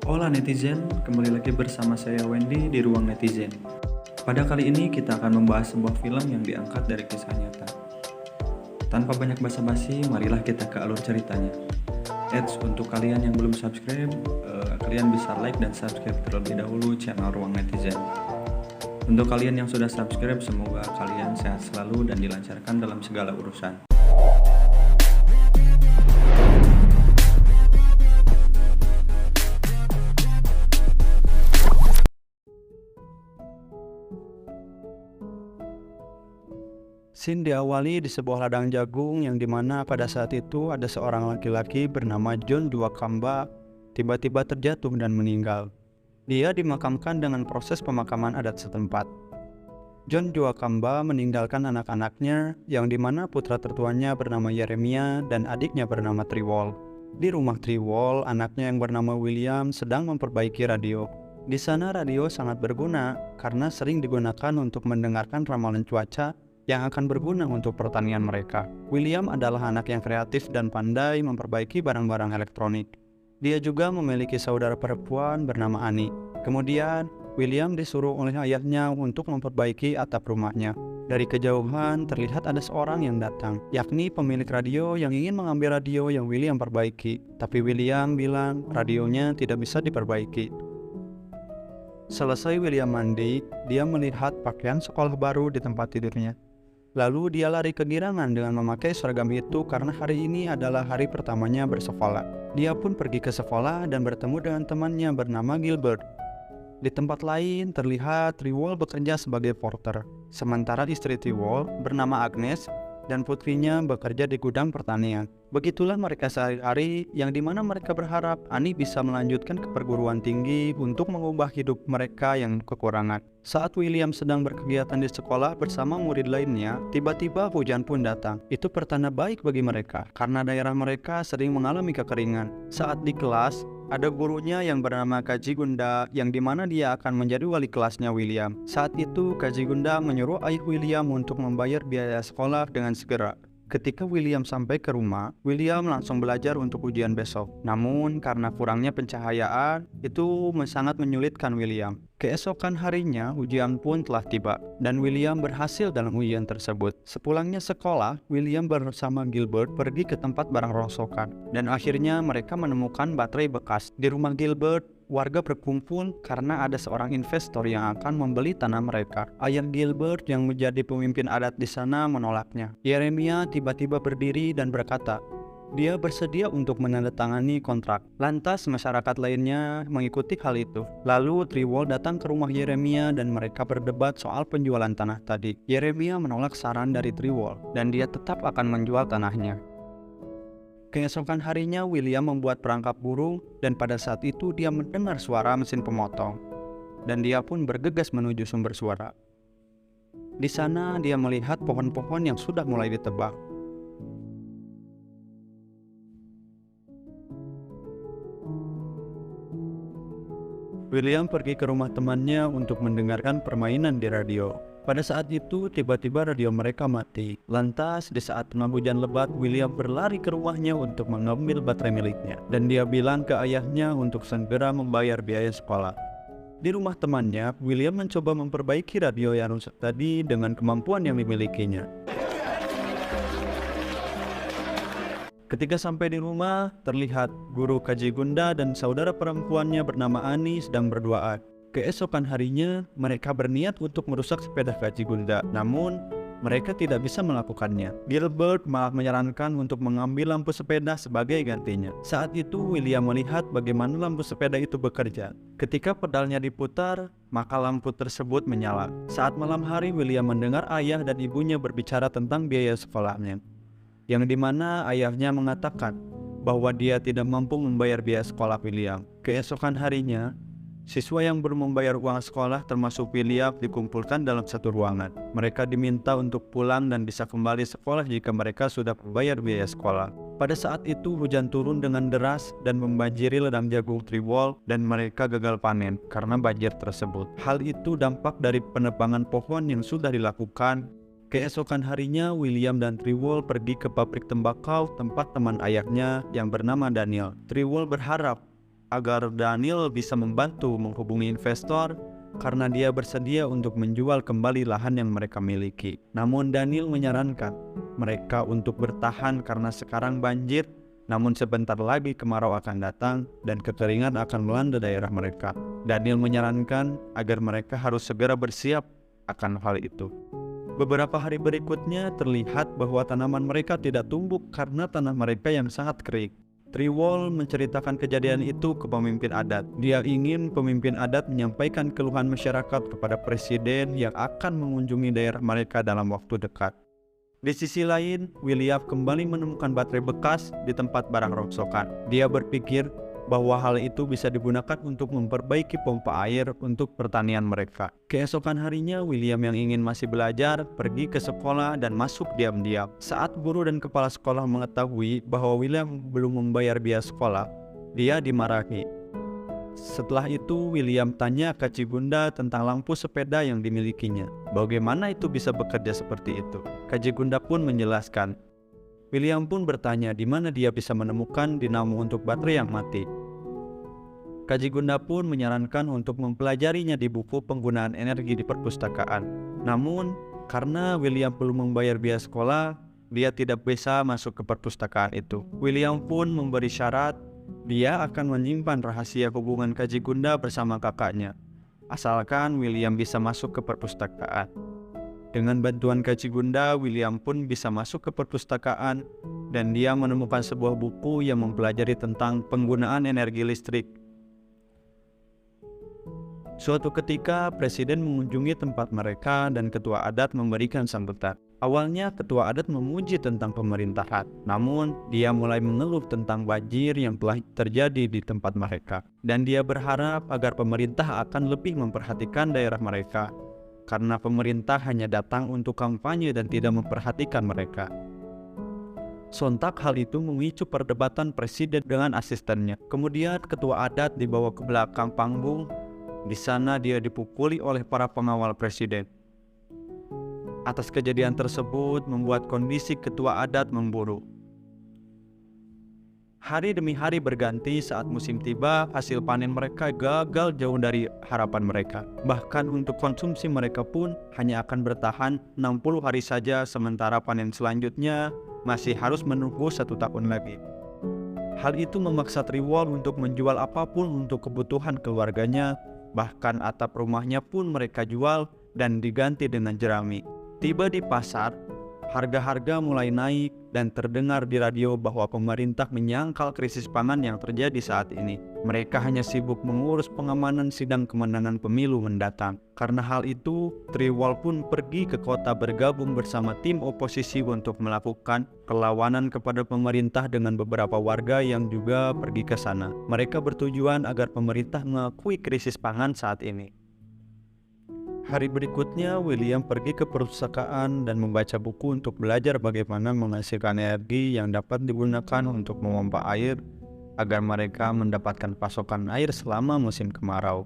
Hola netizen, kembali lagi bersama saya Wendy di Ruang Netizen. Pada kali ini kita akan membahas sebuah film yang diangkat dari kisah nyata. Tanpa banyak basa-basi, marilah kita ke alur ceritanya. Untuk kalian yang belum subscribe, kalian bisa like dan subscribe terlebih dahulu channel Ruang Netizen. Untuk kalian yang sudah subscribe, semoga kalian sehat selalu dan dilancarkan dalam segala urusan. Scene diawali di sebuah ladang jagung yang dimana pada saat itu ada seorang laki-laki bernama John Dwakamba tiba-tiba terjatuh dan meninggal. Dia dimakamkan dengan proses pemakaman adat setempat. John Dwakamba meninggalkan anak-anaknya yang dimana putra tertuanya bernama Yeremia dan adiknya bernama Triwol. Di rumah Triwol, anaknya yang bernama William sedang memperbaiki radio. Di sana radio sangat berguna karena sering digunakan untuk mendengarkan ramalan cuaca yang akan berguna untuk pertanian mereka. William adalah anak yang kreatif dan pandai memperbaiki barang-barang elektronik. Dia juga memiliki saudara perempuan bernama Annie. Kemudian, William disuruh oleh ayahnya untuk memperbaiki atap rumahnya. Dari kejauhan, terlihat ada seorang yang datang, yakni pemilik radio yang ingin mengambil radio yang William perbaiki. Tapi William bilang radionya tidak bisa diperbaiki. Selesai William mandi, dia melihat pakaian sekolah baru di tempat tidurnya. Lalu dia lari kegirangan dengan memakai seragam itu karena hari ini adalah hari pertamanya bersekolah. Dia pun pergi ke sekolah dan bertemu dengan temannya bernama Gilbert. Di tempat lain terlihat Triwol bekerja sebagai porter, sementara istri Triwol bernama Agnes dan putrinya bekerja di gudang pertanian. Begitulah mereka sehari-hari yang dimana mereka berharap Annie bisa melanjutkan ke perguruan tinggi untuk mengubah hidup mereka yang kekurangan. Saat William sedang berkegiatan di sekolah bersama murid lainnya, tiba-tiba hujan pun datang. Itu pertanda baik bagi mereka karena daerah mereka sering mengalami kekeringan. Saat di kelas, ada gurunya yang bernama Kaji Gunda yang dimana dia akan menjadi wali kelasnya William. Saat itu Kaji Gunda menyuruh ayah William untuk membayar biaya sekolah dengan segera. Ketika William sampai ke rumah, William langsung belajar untuk ujian besok. Namun karena kurangnya pencahayaan, itu sangat menyulitkan William. Keesokan harinya, ujian pun telah tiba, dan William berhasil dalam ujian tersebut. Sepulangnya sekolah, William bersama Gilbert pergi ke tempat barang rongsokan, dan akhirnya mereka menemukan baterai bekas. Di rumah Gilbert, warga berkumpul karena ada seorang investor yang akan membeli tanah mereka. Ayah Gilbert yang menjadi pemimpin adat di sana menolaknya. Yeremia tiba-tiba berdiri dan berkata, dia bersedia untuk menandatangani kontrak. Lantas masyarakat lainnya mengikuti hal itu. Lalu Triwol datang ke rumah Yeremia dan mereka berdebat soal penjualan tanah tadi. Yeremia menolak saran dari Triwol dan dia tetap akan menjual tanahnya. Keesokan harinya William membuat perangkap burung dan pada saat itu dia mendengar suara mesin pemotong. Dan dia pun bergegas menuju sumber suara. Di sana dia melihat pohon-pohon yang sudah mulai ditebang. William pergi ke rumah temannya untuk mendengarkan permainan di radio. Pada saat itu, tiba-tiba radio mereka mati. Lantas, di saat tengah hujan lebat, William berlari ke rumahnya untuk mengambil baterai miliknya. Dan dia bilang ke ayahnya untuk segera membayar biaya sekolah. Di rumah temannya, William mencoba memperbaiki radio yang rusak tadi dengan kemampuan yang dimilikinya. Ketika sampai di rumah, terlihat guru Kaji Gunda dan saudara perempuannya bernama Ani sedang berduaan. Keesokan harinya, mereka berniat untuk merusak sepeda Kaji Gunda, namun mereka tidak bisa melakukannya. Gilbert malah menyarankan untuk mengambil lampu sepeda sebagai gantinya. Saat itu, William melihat bagaimana lampu sepeda itu bekerja. Ketika pedalnya diputar, maka lampu tersebut menyala. Saat malam hari, William mendengar ayah dan ibunya berbicara tentang biaya sekolahnya, yang dimana ayahnya mengatakan bahwa dia tidak mampu membayar biaya sekolah William. Keesokan harinya, siswa yang belum membayar uang sekolah termasuk William dikumpulkan dalam satu ruangan. Mereka diminta untuk pulang dan bisa kembali sekolah jika mereka sudah membayar biaya sekolah. Pada saat itu hujan turun dengan deras dan membanjiri ladang jagung Triwol dan mereka gagal panen karena banjir tersebut. Hal itu dampak dari penebangan pohon yang sudah dilakukan. Keesokan harinya, William dan Triwol pergi ke pabrik tembakau tempat teman ayahnya yang bernama Daniel. Triwol berharap agar Daniel bisa membantu menghubungi investor karena dia bersedia untuk menjual kembali lahan yang mereka miliki. Namun Daniel menyarankan mereka untuk bertahan karena sekarang banjir, namun sebentar lagi kemarau akan datang dan kekeringan akan melanda daerah mereka. Daniel menyarankan agar mereka harus segera bersiap akan hal itu. Beberapa hari berikutnya terlihat bahwa tanaman mereka tidak tumbuh karena tanah mereka yang sangat kering. Triwol menceritakan kejadian itu ke pemimpin adat. Dia ingin pemimpin adat menyampaikan keluhan masyarakat kepada presiden yang akan mengunjungi daerah mereka dalam waktu dekat. Di sisi lain, William kembali menemukan baterai bekas di tempat barang rongsokan. Dia berpikir bahwa hal itu bisa digunakan untuk memperbaiki pompa air untuk pertanian mereka. Keesokan harinya, William yang ingin masih belajar pergi ke sekolah dan masuk diam-diam. Saat guru dan kepala sekolah mengetahui bahwa William belum membayar biaya sekolah, dia dimarahi. Setelah itu, William tanya ke Cigunda tentang lampu sepeda yang dimilikinya. Bagaimana itu bisa bekerja seperti itu? Cigunda pun menjelaskan. William pun bertanya di mana dia bisa menemukan dinamo untuk baterai yang mati. Cigunda pun menyarankan untuk mempelajarinya di buku penggunaan energi di perpustakaan. Namun, karena William belum membayar biaya sekolah, dia tidak bisa masuk ke perpustakaan itu. William pun memberi syarat dia akan menyimpan rahasia hubungan Cigunda bersama kakaknya, asalkan William bisa masuk ke perpustakaan. Dengan bantuan Cigunda, William pun bisa masuk ke perpustakaan dan dia menemukan sebuah buku yang mempelajari tentang penggunaan energi listrik. Suatu ketika, presiden mengunjungi tempat mereka dan ketua adat memberikan sambutan. Awalnya, ketua adat memuji tentang pemerintahan, namun dia mulai mengeluh tentang banjir yang telah terjadi di tempat mereka. Dan dia berharap agar pemerintah akan lebih memperhatikan daerah mereka, karena pemerintah hanya datang untuk kampanye dan tidak memperhatikan mereka. Sontak hal itu memicu perdebatan presiden dengan asistennya. Kemudian ketua adat dibawa ke belakang panggung. Di sana dia dipukuli oleh para pengawal presiden. Atas kejadian tersebut membuat kondisi ketua adat memburuk. Hari demi hari berganti. Saat musim tiba, hasil panen mereka gagal jauh dari harapan mereka. Bahkan untuk konsumsi mereka pun hanya akan bertahan 60 hari saja, sementara panen selanjutnya masih harus menunggu 1 tahun lagi. Hal itu memaksa Triwol untuk menjual apapun untuk kebutuhan keluarganya. Bahkan atap rumahnya pun mereka jual dan diganti dengan jerami. Tiba di pasar, harga-harga mulai naik dan terdengar di radio bahwa pemerintah menyangkal krisis pangan yang terjadi saat ini. Mereka hanya sibuk mengurus pengamanan sidang kemenangan pemilu mendatang. Karena hal itu, Triwol pun pergi ke kota bergabung bersama tim oposisi untuk melakukan perlawanan kepada pemerintah dengan beberapa warga yang juga pergi ke sana. Mereka bertujuan agar pemerintah mengakui krisis pangan saat ini. Hari berikutnya, William pergi ke perpustakaan dan membaca buku untuk belajar bagaimana menghasilkan energi yang dapat digunakan untuk memompa air agar mereka mendapatkan pasokan air selama musim kemarau.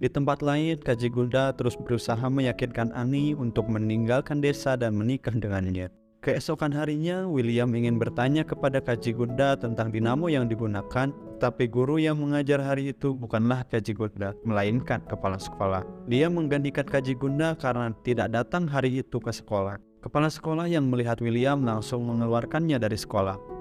Di tempat lain, Cigunda terus berusaha meyakinkan Ani untuk meninggalkan desa dan menikah dengannya. Keesokan harinya, William ingin bertanya kepada Cigunda tentang dinamo yang digunakan, tapi guru yang mengajar hari itu bukanlah Cigunda, melainkan kepala sekolah. Dia menggantikan Cigunda karena tidak datang hari itu ke sekolah. Kepala sekolah yang melihat William langsung mengeluarkannya dari sekolah.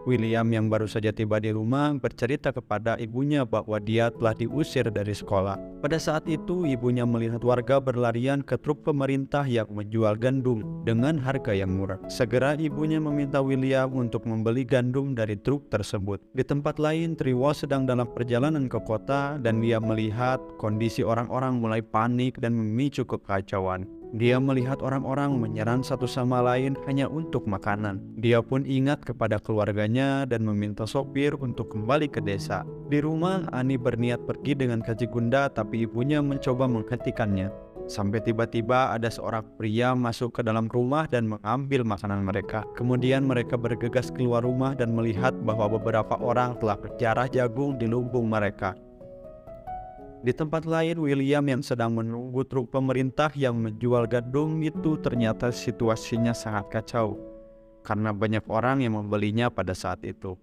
William yang baru saja tiba di rumah bercerita kepada ibunya bahwa dia telah diusir dari sekolah. Pada saat itu, ibunya melihat warga berlarian ke truk pemerintah yang menjual gandum dengan harga yang murah. Segera ibunya meminta William untuk membeli gandum dari truk tersebut. Di tempat lain, Triwol sedang dalam perjalanan ke kota dan dia melihat kondisi orang-orang mulai panik dan memicu kekacauan. Dia melihat orang-orang menyerang satu sama lain hanya untuk makanan. Dia pun ingat kepada keluarganya dan meminta sopir untuk kembali ke desa. Di rumah, Ani berniat pergi dengan Cigunda, tapi ibunya mencoba menghentikannya. Sampai tiba-tiba ada seorang pria masuk ke dalam rumah dan mengambil makanan mereka. Kemudian mereka bergegas keluar rumah dan melihat bahwa beberapa orang telah menjarah jagung di lumbung mereka. Di tempat lain, William yang sedang menunggu truk pemerintah yang menjual gandum itu ternyata situasinya sangat kacau karena banyak orang yang membelinya pada saat itu.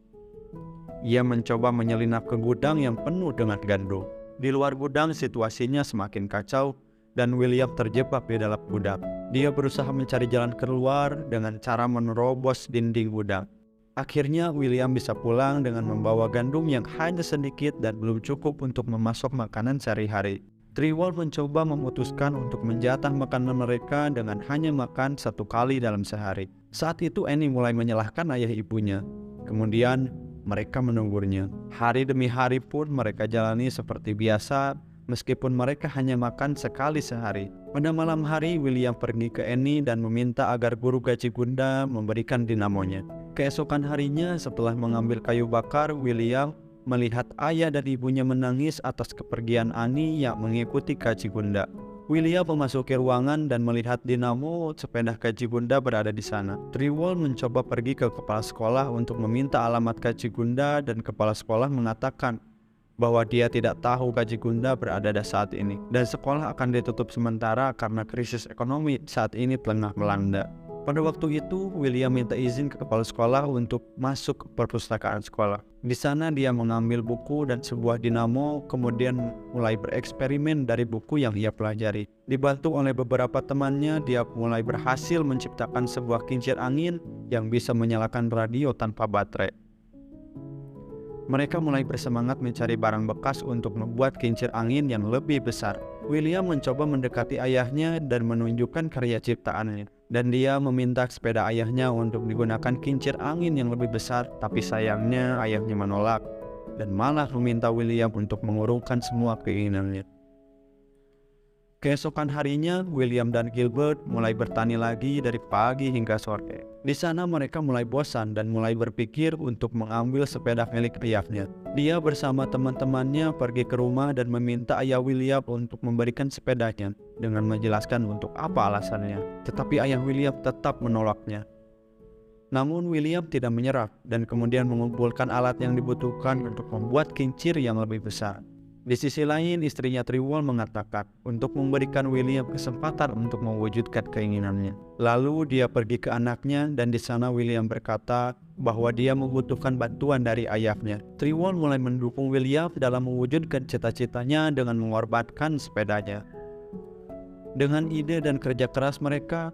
Ia mencoba menyelinap ke gudang yang penuh dengan gandum. Di luar gudang situasinya semakin kacau dan William terjebak di dalam gudang. Dia berusaha mencari jalan keluar dengan cara menerobos dinding gudang. Akhirnya William bisa pulang dengan membawa gandum yang hanya sedikit dan belum cukup untuk memasok makanan sehari-hari. Trewald mencoba memutuskan untuk menjatah makanan mereka dengan hanya makan 1 kali dalam sehari. Saat itu Annie mulai menyalahkan ayah ibunya. Kemudian mereka menegurnya. Hari demi hari pun mereka jalani seperti biasa, meskipun mereka hanya makan sekali sehari. Pada malam hari, William pergi ke Annie dan meminta agar guru Gajigunda memberikan dinamonya. Keesokan harinya, setelah mengambil kayu bakar, William melihat ayah dan ibunya menangis atas kepergian Annie yang mengikuti Gajigunda. William memasuki ruangan dan melihat dinamo sepeda Gajigunda berada di sana. Trewald mencoba pergi ke kepala sekolah untuk meminta alamat Gajigunda dan kepala sekolah mengatakan bahwa dia tidak tahu Gajigunda berada di saat ini dan sekolah akan ditutup sementara karena krisis ekonomi saat ini tengah melanda. Pada waktu itu, William minta izin ke kepala sekolah untuk masuk ke perpustakaan sekolah. Di sana dia mengambil buku dan sebuah dinamo, kemudian mulai bereksperimen dari buku yang ia pelajari. Dibantu oleh beberapa temannya, dia mulai berhasil menciptakan sebuah kincir angin yang bisa menyalakan radio tanpa baterai. Mereka mulai bersemangat mencari barang bekas untuk membuat kincir angin yang lebih besar. William mencoba mendekati ayahnya dan menunjukkan karya ciptaannya. Dan dia meminta sepeda ayahnya untuk digunakan kincir angin yang lebih besar, tapi sayangnya ayahnya menolak dan malah meminta William untuk mengurungkan semua keinginannya. Keesokan harinya, William dan Gilbert mulai bertani lagi dari pagi hingga sore. Di sana mereka mulai bosan dan mulai berpikir untuk mengambil sepeda milik ayahnya. Dia bersama teman-temannya pergi ke rumah dan meminta ayah William untuk memberikan sepedanya dengan menjelaskan untuk apa alasannya. Tetapi ayah William tetap menolaknya. Namun William tidak menyerah dan kemudian mengumpulkan alat yang dibutuhkan untuk membuat kincir yang lebih besar. Di sisi lain, istrinya Trewald mengatakan untuk memberikan William kesempatan untuk mewujudkan keinginannya. Lalu dia pergi ke anaknya dan di sana William berkata bahwa dia membutuhkan bantuan dari ayahnya. Trewald mulai mendukung William dalam mewujudkan cita-citanya dengan mengorbankan sepedanya. Dengan ide dan kerja keras mereka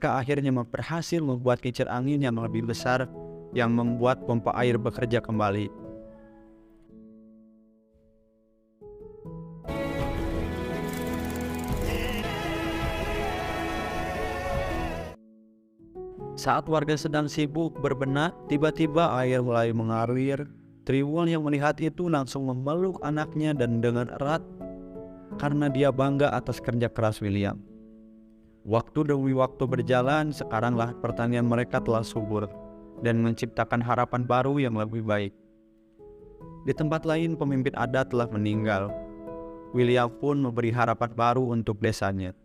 akhirnya berhasil membuat kincir angin yang lebih besar yang membuat pompa air bekerja kembali. Saat warga sedang sibuk berbenah, tiba-tiba air mulai mengalir. Trewald yang melihat itu langsung memeluk anaknya dan dengan erat karena dia bangga atas kerja keras William. Waktu demi waktu berjalan, sekarang lahan pertanian mereka telah subur dan menciptakan harapan baru yang lebih baik. Di tempat lain, pemimpin adat telah meninggal. William pun memberi harapan baru untuk desanya.